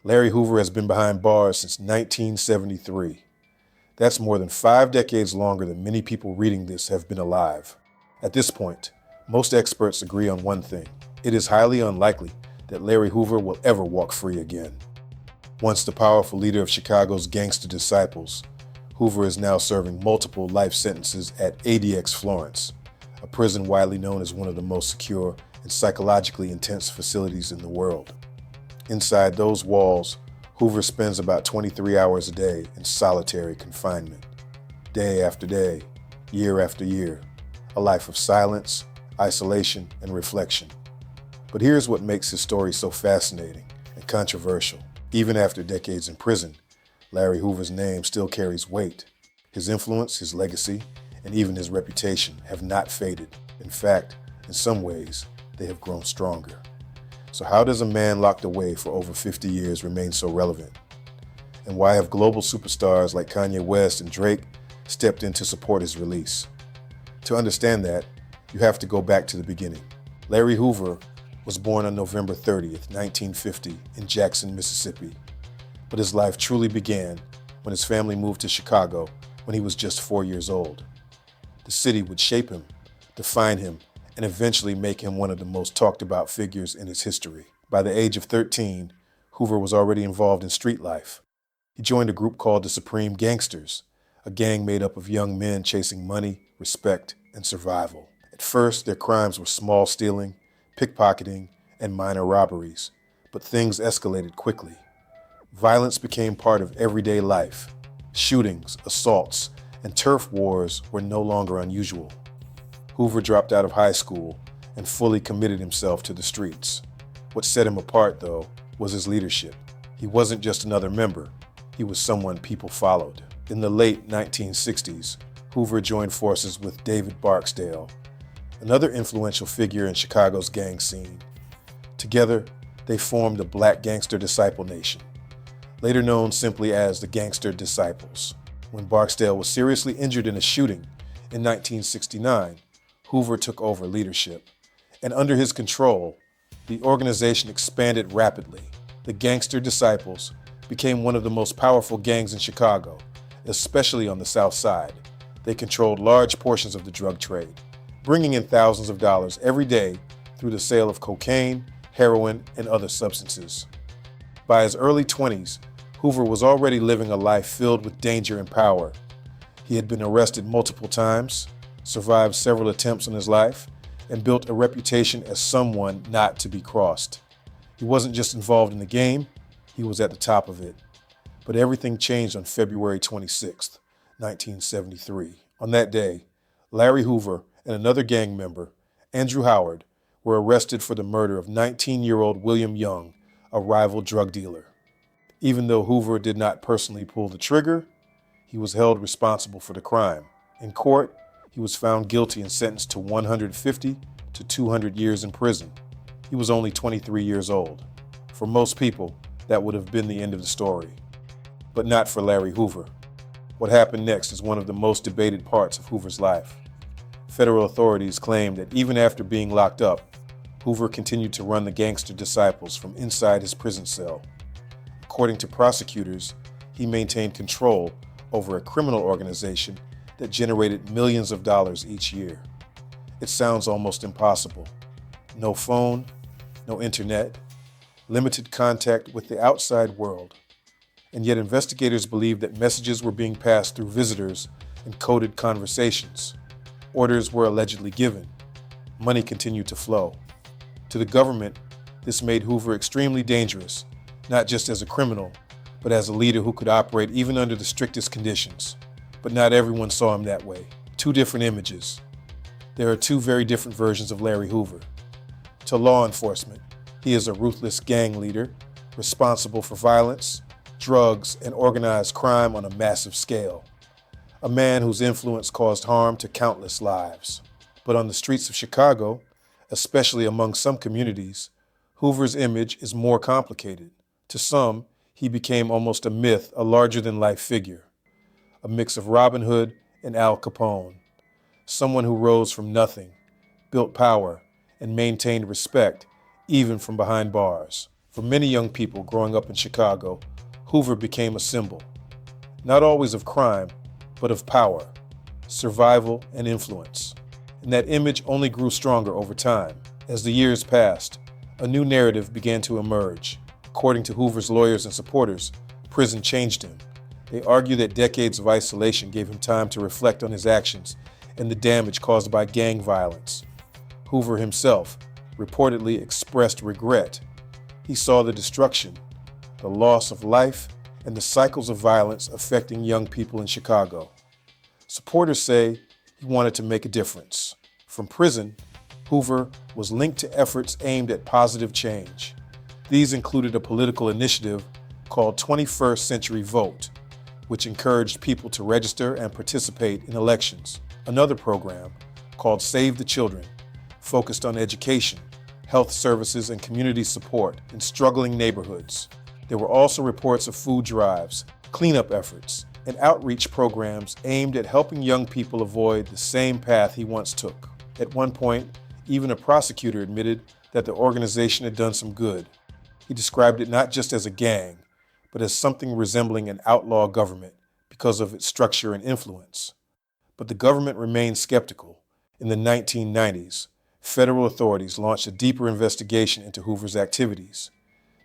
Larry Hoover has been behind bars since 1973. That's more than 5 decades longer than many people reading this have been alive. At this point, most experts agree on one thing. It is highly unlikely that Larry Hoover will ever walk free again. Once the powerful leader of Chicago's gangster disciples, Hoover is now serving multiple life sentences at ADX Florence, a prison widely known as one of the most secure and psychologically intense facilities in the world. Inside those walls, Hoover spends about 23 hours a day in solitary confinement. Day after day, year after year, a life of silence, isolation, and reflection. But here's what makes his story so fascinating and controversial. Even after decades in prison, Larry Hoover's name still carries weight. His influence, his legacy, and even his reputation have not faded. In fact, in some ways, they have grown stronger. So how does a man locked away for over 50 years remain so relevant? And why have global superstars like Kanye West and Drake stepped in to support his release? To understand that, you have to go back to the beginning. Larry Hoover was born on November 30th, 1950 in Jackson, Mississippi. But his life truly began when his family moved to Chicago when he was just 4 years old. The city would shape him, define him, and eventually make him one of the most talked about figures in its history. By the age of 13, Hoover was already involved in street life. He joined a group called the Supreme Gangsters, a gang made up of young men chasing money, respect, and survival. At first, their crimes were small stealing, pickpocketing, and minor robberies, but things escalated quickly. Violence became part of everyday life. Shootings, assaults, and turf wars were no longer unusual. Hoover dropped out of high school and fully committed himself to the streets. What set him apart, though, was his leadership. He wasn't just another member, he was someone people followed. In the late 1960s, Hoover joined forces with David Barksdale, another influential figure in Chicago's gang scene. Together, they formed the Black Gangster Disciple Nation, later known simply as the Gangster Disciples. When Barksdale was seriously injured in a shooting in 1969, Hoover took over leadership, and under his control, the organization expanded rapidly. The Gangster Disciples became one of the most powerful gangs in Chicago, especially on the South Side. They controlled large portions of the drug trade, bringing in thousands of dollars every day through the sale of cocaine, heroin, and other substances. By his early 20s, Hoover was already living a life filled with danger and power. He had been arrested multiple times, survived several attempts on his life, and built a reputation as someone not to be crossed. He wasn't just involved in the game, he was at the top of it. But everything changed on February 26, 1973. On that day, Larry Hoover and another gang member, Andrew Howard, were arrested for the murder of 19-year-old William Young, a rival drug dealer. Even though Hoover did not personally pull the trigger, he was held responsible for the crime. In court, he was found guilty and sentenced to 150 to 200 years in prison. He was only 23 years old. For most people, that would have been the end of the story. But not for Larry Hoover. What happened next is one of the most debated parts of Hoover's life. Federal authorities claim that even after being locked up, Hoover continued to run the Gangster Disciples from inside his prison cell. According to prosecutors, he maintained control over a criminal organization that generated millions of dollars each year. It sounds almost impossible. No phone, no internet, limited contact with the outside world. And yet investigators believe that messages were being passed through visitors and coded conversations. Orders were allegedly given. Money continued to flow. To the government, this made Hoover extremely dangerous, not just as a criminal, but as a leader who could operate even under the strictest conditions. But not everyone saw him that way. Two different images. There are two very different versions of Larry Hoover. To law enforcement, he is a ruthless gang leader, responsible for violence, drugs, and organized crime on a massive scale. A man whose influence caused harm to countless lives. But on the streets of Chicago, especially among some communities, Hoover's image is more complicated. To some, he became almost a myth, a larger-than-life figure. A mix of Robin Hood and Al Capone. Someone who rose from nothing, built power, and maintained respect, even from behind bars. For many young people growing up in Chicago, Hoover became a symbol, not always of crime, but of power, survival, and influence. And that image only grew stronger over time. As the years passed, a new narrative began to emerge. According to Hoover's lawyers and supporters, prison changed him. They argue that decades of isolation gave him time to reflect on his actions and the damage caused by gang violence. Hoover himself reportedly expressed regret. He saw the destruction, the loss of life, and the cycles of violence affecting young people in Chicago. Supporters say he wanted to make a difference. From prison, Hoover was linked to efforts aimed at positive change. These included a political initiative called 21st Century Vote, which encouraged people to register and participate in elections. Another program, called Save the Children, focused on education, health services, and community support in struggling neighborhoods. There were also reports of food drives, cleanup efforts, and outreach programs aimed at helping young people avoid the same path he once took. At one point, even a prosecutor admitted that the organization had done some good. He described it not just as a gang, but as something resembling an outlaw government because of its structure and influence. But the government remained skeptical. In the 1990s, federal authorities launched a deeper investigation into Hoover's activities.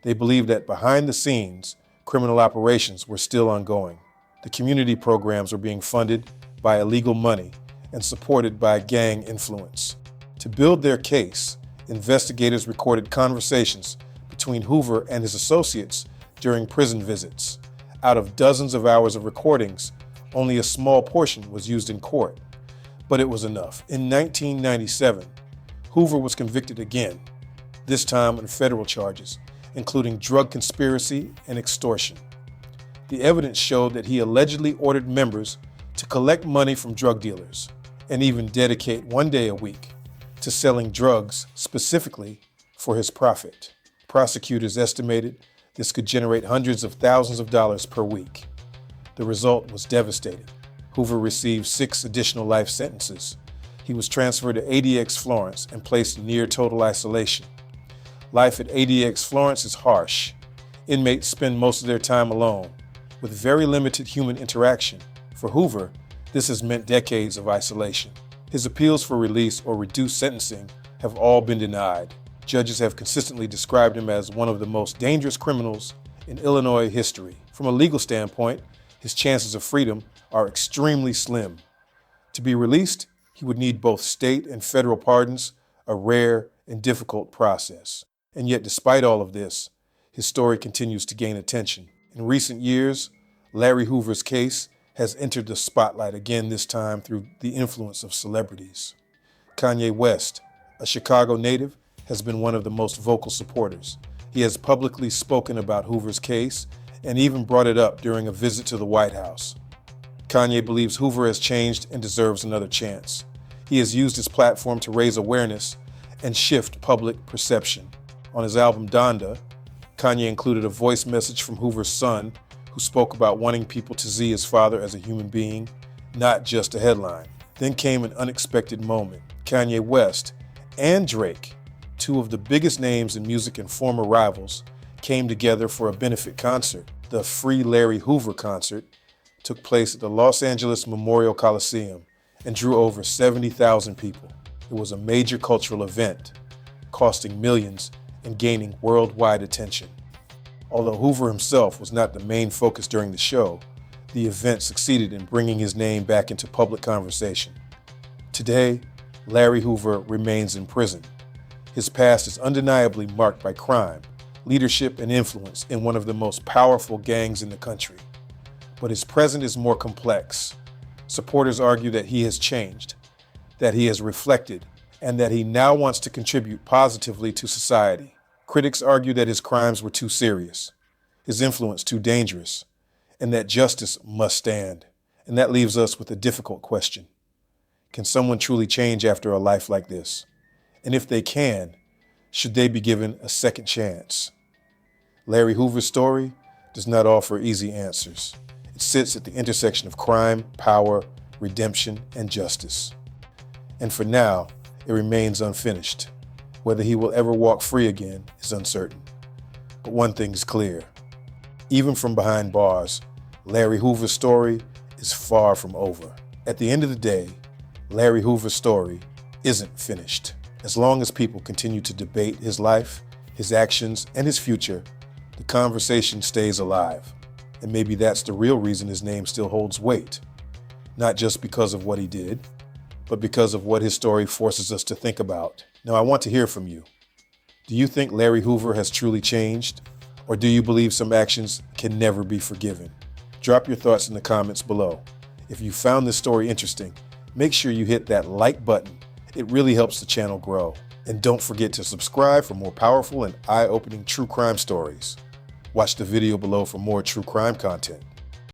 They believed that behind the scenes, criminal operations were still ongoing. The community programs were being funded by illegal money and supported by gang influence. To build their case, investigators recorded conversations between Hoover and his associates during prison visits. Out of dozens of hours of recordings, only a small portion was used in court. But it was enough. In 1997, Hoover was convicted again, this time on federal charges, including drug conspiracy and extortion. The evidence showed that he allegedly ordered members to collect money from drug dealers and even dedicate one day a week to selling drugs specifically for his profit. Prosecutors estimated this could generate hundreds of thousands of dollars per week. The result was devastating. Hoover received 6 additional life sentences. He was transferred to ADX Florence and placed in near total isolation. Life at ADX Florence is harsh. Inmates spend most of their time alone, with very limited human interaction. For Hoover, this has meant decades of isolation. His appeals for release or reduced sentencing have all been denied. Judges have consistently described him as one of the most dangerous criminals in Illinois history. From a legal standpoint, his chances of freedom are extremely slim. To be released, he would need both state and federal pardons, a rare and difficult process. And yet, despite all of this, his story continues to gain attention. In recent years, Larry Hoover's case has entered the spotlight again, this time through the influence of celebrities. Kanye West, a Chicago native, has been one of the most vocal supporters. He has publicly spoken about Hoover's case and even brought it up during a visit to the White House. Kanye believes Hoover has changed and deserves another chance. He has used his platform to raise awareness and shift public perception. On his album Donda, Kanye included a voice message from Hoover's son, who spoke about wanting people to see his father as a human being, not just a headline. Then came an unexpected moment. Kanye West and Drake, 2 of the biggest names in music and former rivals, came together for a benefit concert. The Free Larry Hoover concert took place at the Los Angeles Memorial Coliseum and drew over 70,000 people. It was a major cultural event, costing millions and gaining worldwide attention. Although Hoover himself was not the main focus during the show, the event succeeded in bringing his name back into public conversation. Today, Larry Hoover remains in prison. His past is undeniably marked by crime, leadership, and influence in one of the most powerful gangs in the country. But his present is more complex. Supporters argue that he has changed, that he has reflected, and that he now wants to contribute positively to society. Critics argue that his crimes were too serious, his influence too dangerous, and that justice must stand. And that leaves us with a difficult question. Can someone truly change after a life like this? And if they can, should they be given a second chance? Larry Hoover's story does not offer easy answers. It sits at the intersection of crime, power, redemption, and justice. And for now, it remains unfinished. Whether he will ever walk free again is uncertain. But one thing's clear. Even from behind bars, Larry Hoover's story is far from over. At the end of the day, Larry Hoover's story isn't finished. As long as people continue to debate his life, his actions, and his future, the conversation stays alive. And maybe that's the real reason his name still holds weight. Not just because of what he did, but because of what his story forces us to think about. Now, I want to hear from you. Do you think Larry Hoover has truly changed? Or do you believe some actions can never be forgiven? Drop your thoughts in the comments below. If you found this story interesting, make sure you hit that like button. It really helps the channel grow. And don't forget to subscribe for more powerful and eye-opening true crime stories. Watch the video below for more true crime content.